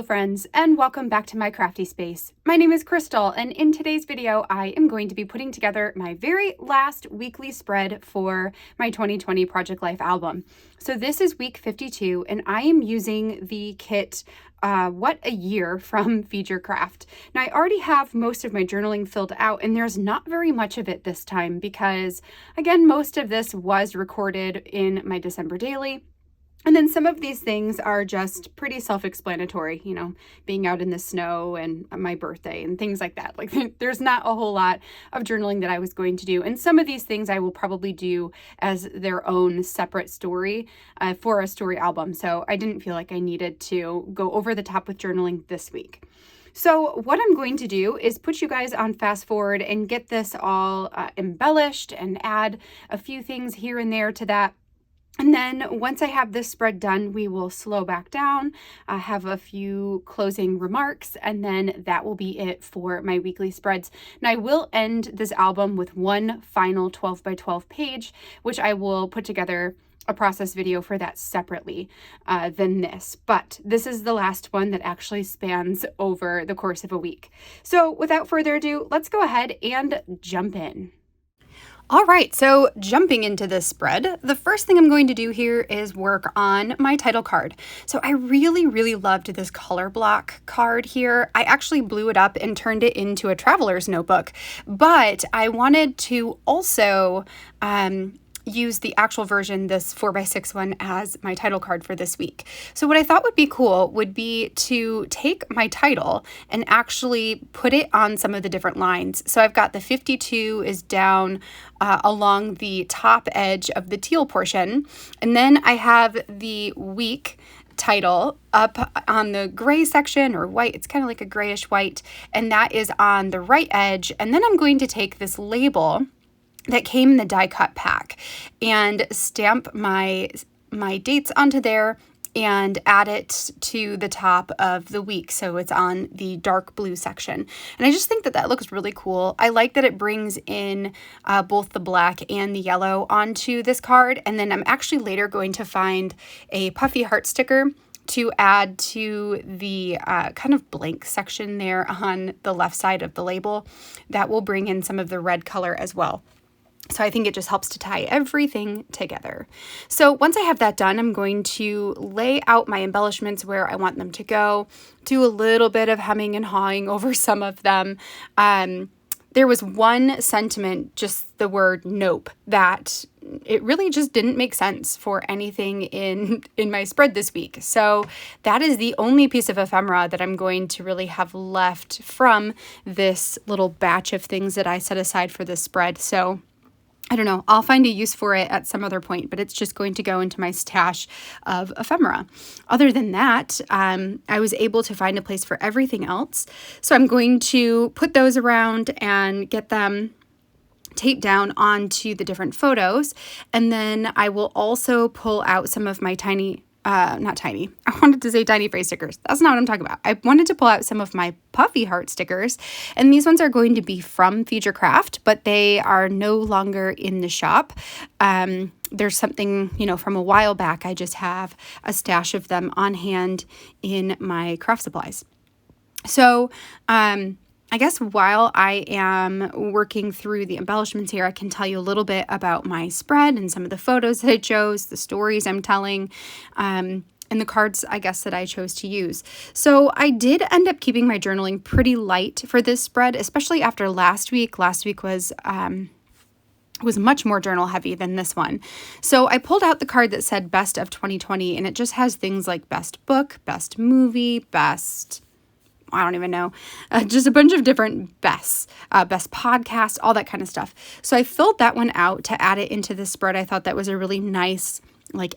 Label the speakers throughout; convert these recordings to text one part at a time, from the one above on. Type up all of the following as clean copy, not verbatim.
Speaker 1: Hello friends, and welcome back to my crafty space. My name is Crystal, and in today's video, I am going to be putting together my very last weekly spread for my 2020 Project Life album. So this is week 52, and I am using the kit What a Year from Feature Craft. Now, I already have most of my journaling filled out, and there's not very much of it this time because, again, most of this was recorded in my December daily. And then some of these things are just pretty self-explanatory, you know, being out in the snow and my birthday and things like that. Like there's not a whole lot of journaling that I was going to do. And some of these things I will probably do as their own separate story for a story album. So I didn't feel like I needed to go over the top with journaling this week. So what I'm going to do is put you guys on fast forward and get this all embellished and add a few things here and there to that. And then once I have this spread done, we will slow back down, have a few closing remarks, and then that will be it for my weekly spreads. And I will end this album with one final 12 by 12 page, which I will put together a process video for that separately than this. But this is the last one that actually spans over the course of a week. So without further ado, let's go ahead and jump in. All right, so jumping into this spread, the first thing I'm going to do here is work on my title card. So I really loved this color block card here. I actually blew it up and turned it into a traveler's notebook, but I wanted to also use the actual version, this 4x6 one, as my title card for this week. So what I thought would be cool would be to take my title and actually put it on some of the different lines. So I've got the 52 is down along the top edge of the teal portion. And then I have the week title up on the gray section or white. It's kind of like a grayish white. And that is on the right edge. And then I'm going to take this label that came in the die cut pack and stamp my dates onto there and add it to the top of the week. So it's on the dark blue section. And I just think that looks really cool. I like that it brings in both the black and the yellow onto this card. And then I'm actually later going to find a puffy heart sticker to add to the kind of blank section there on the left side of the label. That will bring in some of the red color as well. So I think it just helps to tie everything together. So once I have that done, I'm going to lay out my embellishments where I want them to go, do a little bit of hemming and hawing over some of them. There was one sentiment, just the word nope, that it really just didn't make sense for anything in my spread this week. So that is the only piece of ephemera that I'm going to really have left from this little batch of things that I set aside for this spread. So I don't know, I'll find a use for it at some other point, but it's just going to go into my stash of ephemera. Other than that, I was able to find a place for everything else. So I'm going to put those around and get them taped down onto the different photos. And then I will also pull out some of my not tiny. I wanted to say tiny phrase stickers. That's not what I'm talking about. I wanted to pull out some of my puffy heart stickers, and these ones are going to be from Feature Craft, but they are no longer in the shop. There's something, from a while back. I just have a stash of them on hand in my craft supplies. So, I guess while I am working through the embellishments here, I can tell you a little bit about my spread and some of the photos that I chose, the stories I'm telling, and the cards, I guess, that I chose to use. So I did end up keeping my journaling pretty light for this spread, especially after last week. Last week was much more journal heavy than this one. So I pulled out the card that said Best of 2020, and it just has things like Best Book, Best Movie, Best... I don't even know, just a bunch of different bests, best podcast, all that kind of stuff. So I filled that one out to add it into this spread. I thought that was a really nice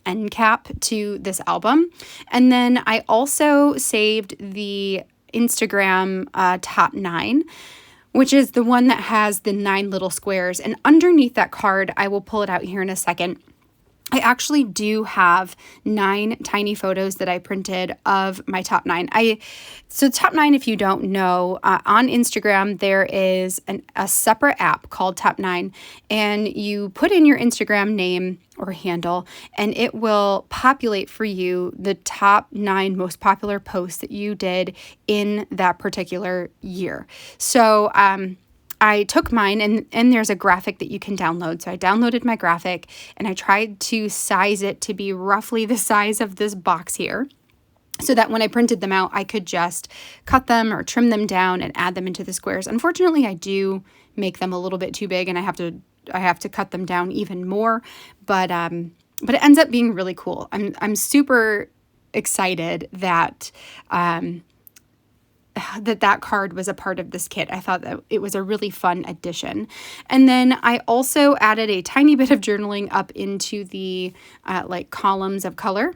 Speaker 1: end cap to this album. And then I also saved the Instagram top 9, which is the one that has the 9 little squares. And underneath that card, I will pull it out here in a second. I actually do have 9 tiny photos that I printed of my top 9. So top 9, if you don't know, on Instagram, there is a separate app called Top 9, and you put in your Instagram name or handle, and it will populate for you the top 9 most popular posts that you did in that particular year. So I took mine, and there's a graphic that you can download. So I downloaded my graphic and I tried to size it to be roughly the size of this box here, so that when I printed them out, I could just cut them or trim them down and add them into the squares. Unfortunately, I do make them a little bit too big, and I have to cut them down even more, but it ends up being really cool. I'm super excited that that card was a part of this kit. I thought that it was a really fun addition. And then I also added a tiny bit of journaling up into the like columns of color,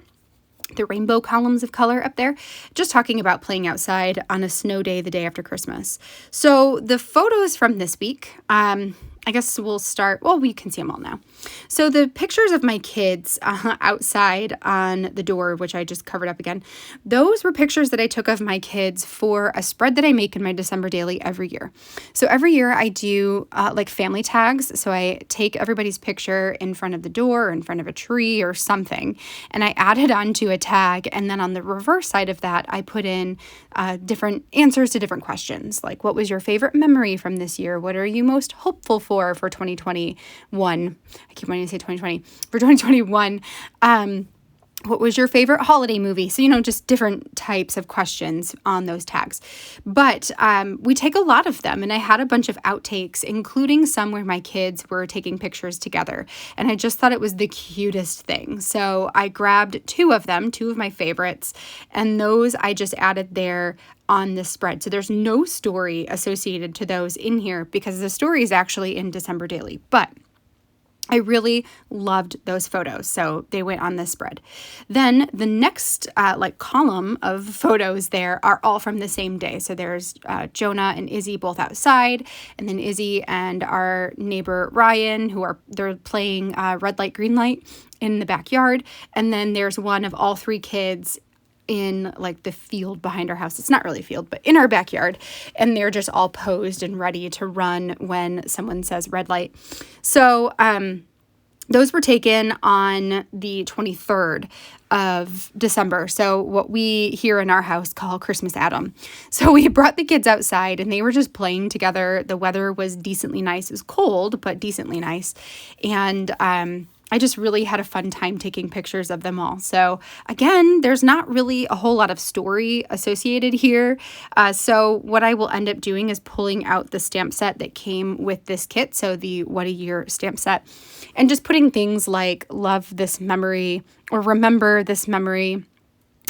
Speaker 1: the rainbow columns of color up there, just talking about playing outside on a snow day the day after Christmas. So the photos from this week, I guess we'll start, well, we can see them all now. So the pictures of my kids outside on the door, which I just covered up again, those were pictures that I took of my kids for a spread that I make in my December daily every year. So every year I do like family tags. So I take everybody's picture in front of the door or in front of a tree or something, and I add it onto a tag. And then on the reverse side of that, I put in different answers to different questions. Like, what was your favorite memory from this year? What are you most hopeful for 2021? I keep wanting to say 2020. For 2021, what was your favorite holiday movie? So, just different types of questions on those tags. But we take a lot of them, and I had a bunch of outtakes, including some where my kids were taking pictures together. And I just thought it was the cutest thing. So I grabbed 2 of them, 2 of my favorites, and those I just added there on this spread. So there's no story associated to those in here because the story is actually in December Daily. But I really loved those photos, so they went on this spread. Then the next column of photos there are all from the same day. So there's Jonah and Izzy both outside, and then Izzy and our neighbor Ryan, they're playing red light, green light in the backyard. And then there's one of all 3 kids in like the field behind our house. It's not really a field, but in our backyard. And they're just all posed and ready to run when someone says red light. So those were taken on the 23rd of December. So what we here in our house call Christmas Adam. So we brought the kids outside and they were just playing together. The weather was decently nice. It was cold, but decently nice. And I just really had a fun time taking pictures of them all. So again, there's not really a whole lot of story associated here. So what I will end up doing is pulling out the stamp set that came with this kit. So the What a Year stamp set, and just putting things like love this memory or remember this memory.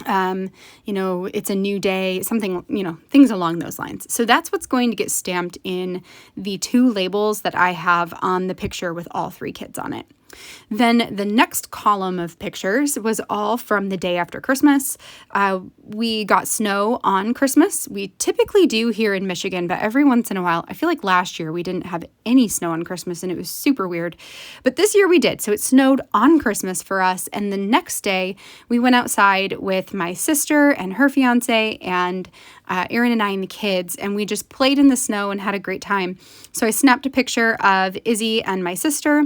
Speaker 1: It's a new day, something, things along those lines. So that's what's going to get stamped in the 2 labels that I have on the picture with all 3 kids on it. Then the next column of pictures was all from the day after Christmas. We got snow on Christmas. We typically do here in Michigan, but every once in a while, I feel like last year we didn't have any snow on Christmas and it was super weird. But this year we did. So it snowed on Christmas for us. And the next day we went outside with my sister and her fiance and Aaron and I and the kids, and we just played in the snow and had a great time. So I snapped a picture of Izzy and my sister,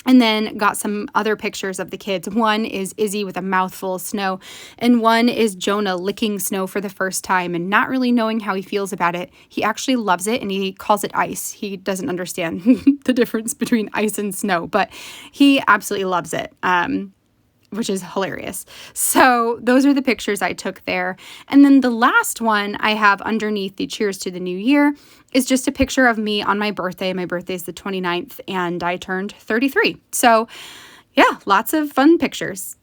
Speaker 1: and then got some other pictures of the kids. One is Izzy with a mouthful of snow, and one is Jonah licking snow for the first time and not really knowing how he feels about it. He actually loves it, and he calls it ice. He doesn't understand the difference between ice and snow, but he absolutely loves it. Which is hilarious. So those are the pictures I took there. And then the last one I have underneath the Cheers to the New Year is just a picture of me on my birthday. My birthday is the 29th and I turned 33. So yeah, lots of fun pictures.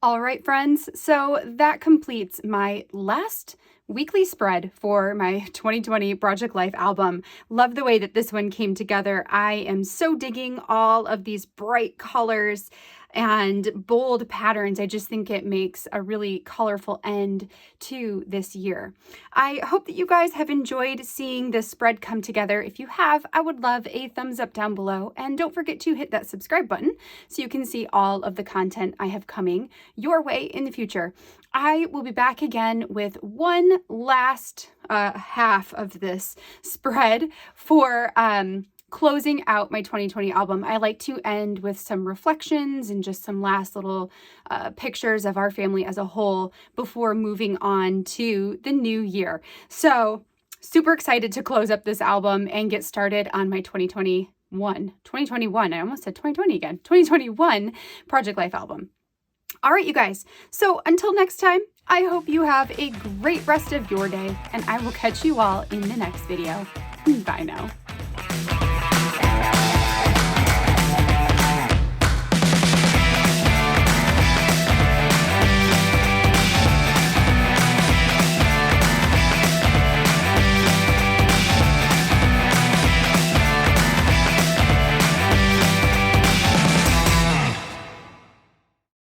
Speaker 1: All right, friends. So that completes my last weekly spread for my 2020 Project Life album. Love the way that this one came together. I am so digging all of these bright colors and bold patterns. I just think it makes a really colorful end to this year. I hope that you guys have enjoyed seeing this spread come together. If you have, I would love a thumbs up down below, and don't forget to hit that subscribe button so you can see all of the content I have coming your way in the future. I will be back again with one last half of this spread for closing out my 2020 album, I like to end with some reflections and just some last little pictures of our family as a whole before moving on to the new year. So super excited to close up this album and get started on my 2021, I almost said 2020 again, 2021 Project Life album. All right, you guys. So until next time, I hope you have a great rest of your day, and I will catch you all in the next video. Bye now.